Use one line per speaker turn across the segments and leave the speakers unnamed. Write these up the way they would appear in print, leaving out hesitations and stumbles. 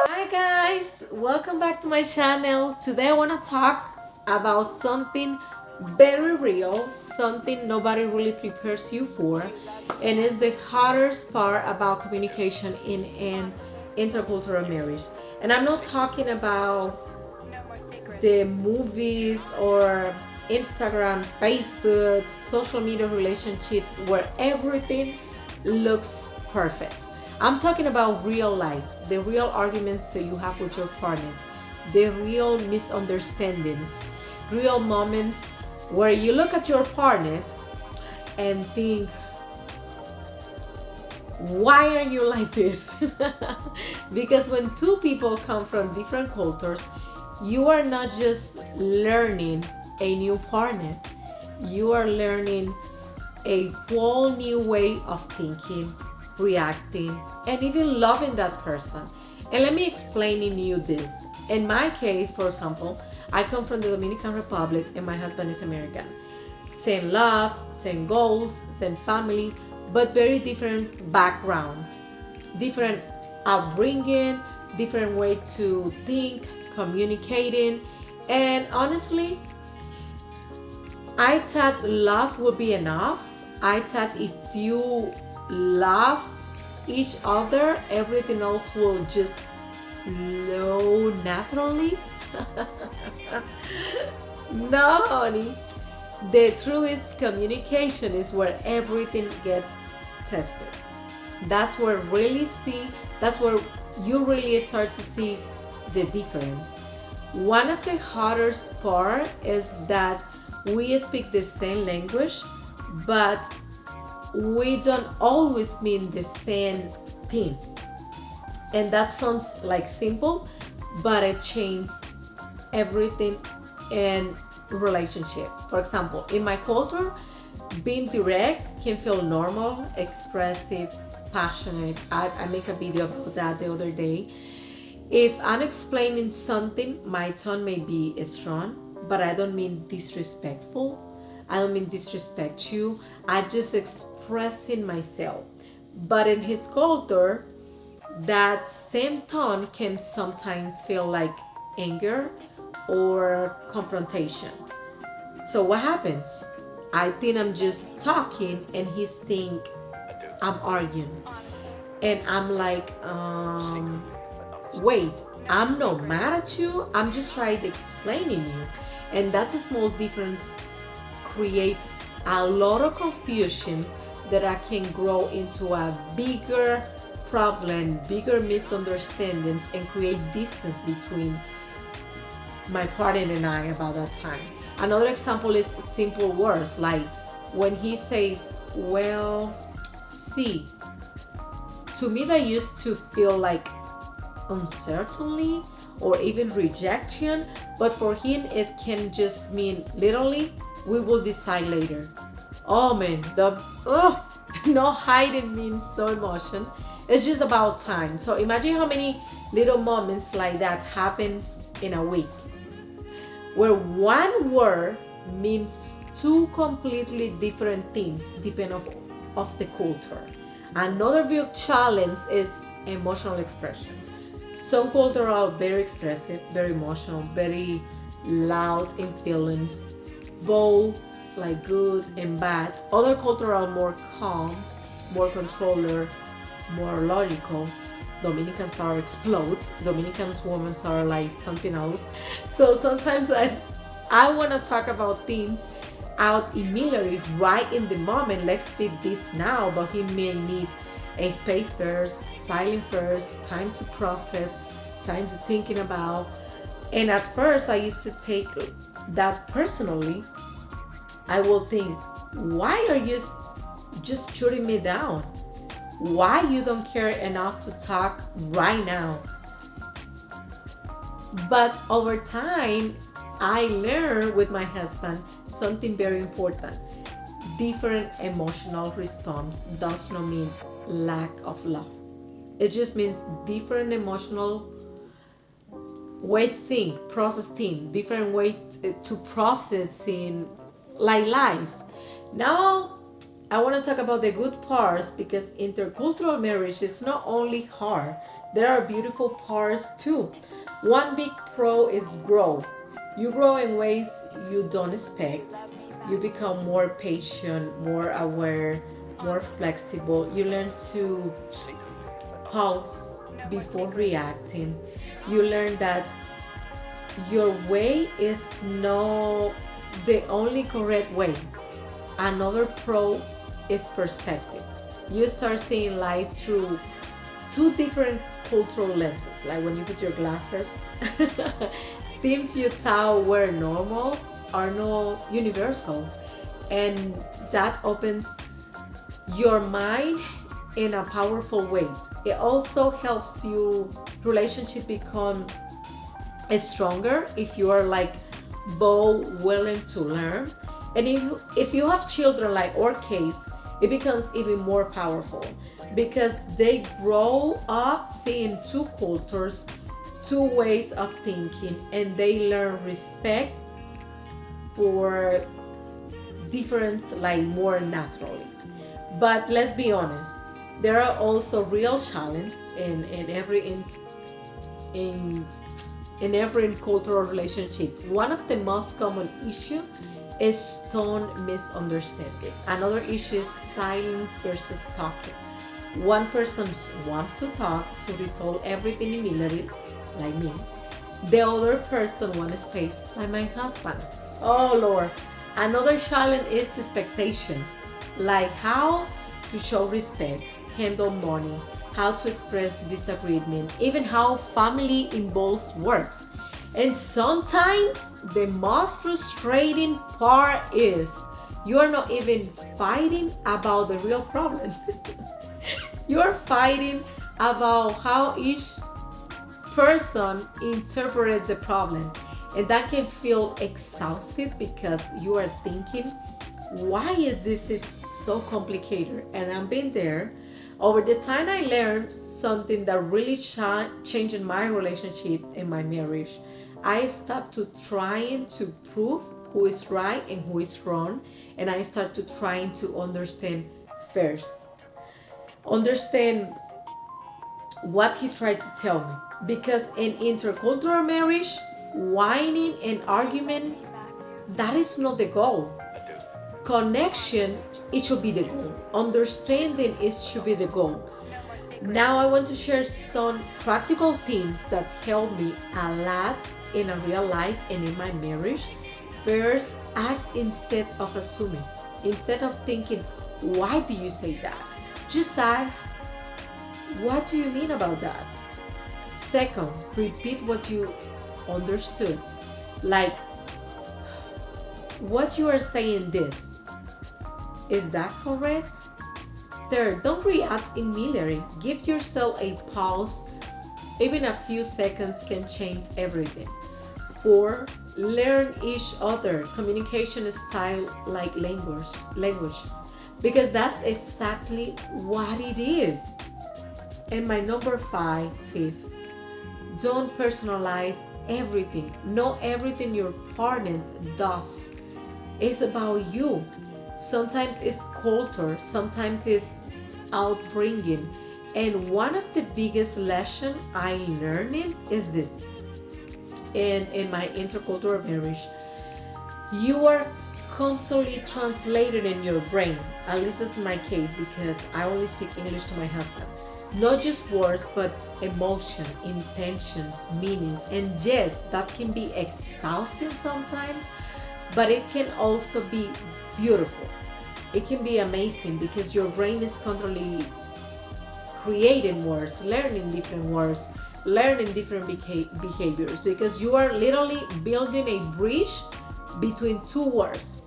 Hi guys, welcome back to my channel. Today I want to talk about something very real, something nobody really prepares you for, and it's the hardest part about communication in an intercultural marriage. And I'm not talking about the movies or Instagram, Facebook, social media relationships where everything looks perfect. I'm talking about real life, the real arguments that you have with your partner, the real misunderstandings, real moments where you look at your partner and think, why are you like this? Because when two people come from different cultures, you are not just learning a new partner, you are learning a whole new way of thinking, reacting, and even loving that person. And let me explain in you this. In my case, for example, I come from the Dominican Republic and my husband is American. Same love, same goals, same family, but very different backgrounds, different upbringing, different way to think, communicating. And honestly, I thought love would be enough. I thought if you love each other, everything else will just flow naturally. No, honey. The truest communication is where everything gets tested. That's where really see, that's where you really start to see the difference. One of the hardest part is that we speak the same language, but we don't always mean the same thing. And that sounds like simple, but it changes everything in relationship. For example, in my culture, being direct can feel normal, expressive, passionate. I make a video about that the other day. If I'm explaining something, my tone may be strong, but I don't mean disrespectful. I don't mean disrespect you. I just expressing myself. But in his culture, that same tone can sometimes feel like anger or confrontation. So what happens? I think I'm just talking and he's think I'm arguing. And I'm like, wait, I'm not mad at you. I'm just trying to explaining you. And that's a small difference creates a lot of confusions that I can grow into a bigger problem, bigger misunderstandings, and create distance between my partner and I about that time. Another example is simple words like when he says, well, see, to me that used to feel like uncertainty or even rejection, but for him it can just mean literally, we will decide later. Oh man, no hiding means no emotion. It's just about time. So imagine how many little moments like that happens in a week, where one word means two completely different things depending of the culture. Another big challenge is emotional expression. Some cultures are very expressive, very emotional, very loud in feelings, both like good and bad. Other cultures are more calm, more controller, more logical. Dominicans are explodes. Dominicans women are like something else. So sometimes I want to talk about things out immediately, right in the moment. Let's fit this now, but he may need a space first, silent first, time to process, time to thinking about. And at first, I used to take that personally. I will think, why are you just shooting me down? Why you don't care enough to talk right now? But over time, I learned with my husband something very important. Different emotional response does not mean lack of love. It just means different emotional way to think, process things, different way to process in like life. Now I want to talk about the good parts because intercultural marriage is not only hard, there are beautiful parts too. One big pro is growth. You grow in ways you don't expect. You become more patient, more aware, more flexible. You learn to pause before reacting. You learn that your way is not the only correct way. Another pro is perspective. You start seeing life through two different cultural lenses. Like when you put your glasses, things you thought were normal are not universal. And that opens your mind in a powerful way. It also helps you relationship become stronger if you are like both willing to learn. And if you have children like our case, it becomes even more powerful because they grow up seeing two cultures, two ways of thinking, and they learn respect for difference like more naturally. But let's be honest, there are also real challenges in in every cultural relationship. One of the most common issues is tone misunderstanding. Another issue is silence versus talking. One person wants to talk to resolve everything immediately, like me. The other person wants space, like my husband. Oh Lord. Another challenge is expectation, like how to show respect, handle money, how to express disagreement, even how family involves works. And sometimes the most frustrating part is you are not even fighting about the real problem. You are fighting about how each person interprets the problem. And that can feel exhausted because you are thinking, why is this is so complicated? And I've been there. Over the time, I learned something that really changed my relationship and my marriage. I stopped to trying to prove who is right and who is wrong, and I started trying to understand first. Understand what he tried to tell me. Because in intercultural marriage, whining and argument, that is not the goal. Connection, it should be the goal. Understanding, it should be the goal. Now I want to share some practical themes that help me a lot in a real life and in my marriage. First, ask instead of assuming. Instead of thinking, why do you say that? Just ask, what do you mean about that? Second, repeat what you understood. Like, what you are saying this. Is that correct? Third, don't react immediately. Give yourself a pause. Even a few seconds can change everything. Four, learn each other communication style like language. Because that's exactly what it is. And my number fifth, don't personalize everything. Not everything your partner does is about you. Sometimes it's culture, sometimes it's outbringing. And one of the biggest lessons I learned is this. In my intercultural marriage, you are constantly translated in your brain. At least that's my case because I only speak English to my husband. Not just words, but emotion, intentions, meanings. And yes, that can be exhausting sometimes, but it can also be beautiful. It can be amazing because your brain is constantly creating words, learning different words, learning different behaviors because you are literally building a bridge between two words.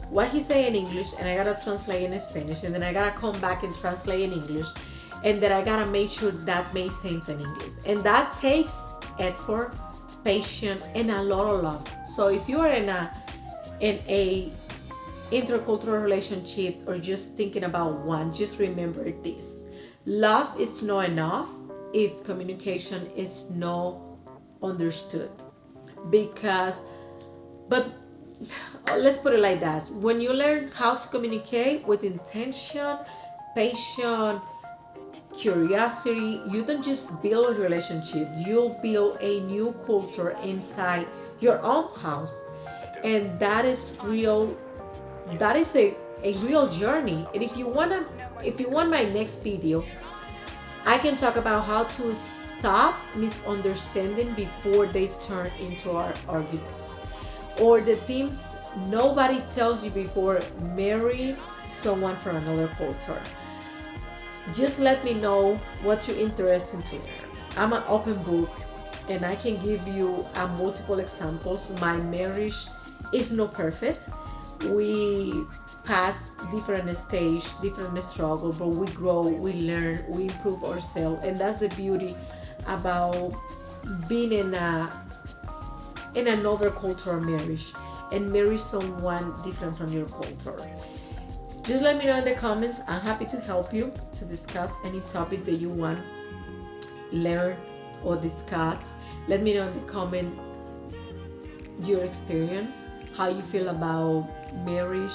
What he say in English and I gotta translate in Spanish, and then I gotta come back and translate in English, and then I gotta make sure that makes sense in English. And that takes effort, patience, and a lot of love. So if you are in a intercultural relationship or just thinking about one, just remember this. Love is not enough if communication is not understood. Because, but let's put it like that. When you learn how to communicate with intention, patience, curiosity, you don't just build a relationship, you'll build a new culture inside your own house. And that is real, that is a real journey. And if you want my next video, I can talk about how to stop misunderstanding before they turn into our arguments, or the things nobody tells you before marrying someone from another culture. Just let me know what you're interested to learn. I'm an open book, and I can give you multiple examples. My marriage is not perfect. We pass different stage, different struggle, but we grow, we learn, we improve ourselves, and that's the beauty about being in another cultural marriage and marry someone different from your culture. Just let me know in the comments. I'm happy to help you to discuss any topic that you want learn or discuss. Let me know in the comment your experience, how you feel about marriage,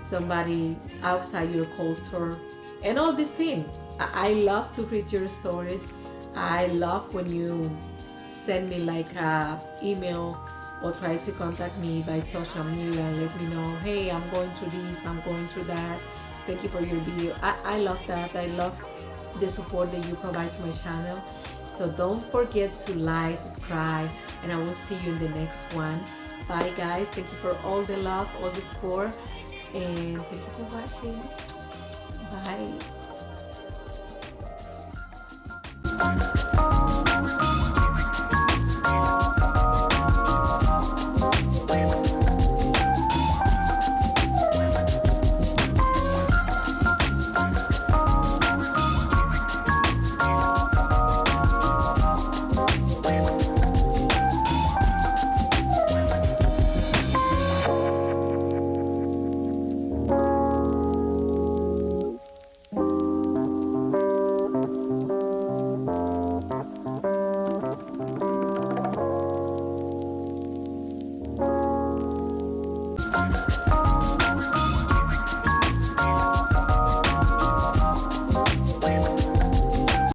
somebody outside your culture, and all these things. I love to read your stories. I love when you send me like a email or try to contact me by social media and let me know, hey, I'm going through this, I'm going through that. Thank you for your video. I love that. I love the support that you provide to my channel. So don't forget to like, subscribe, and I will see you in the next one. Bye guys. Thank you for all the love, all the support, and thank you for watching. Bye.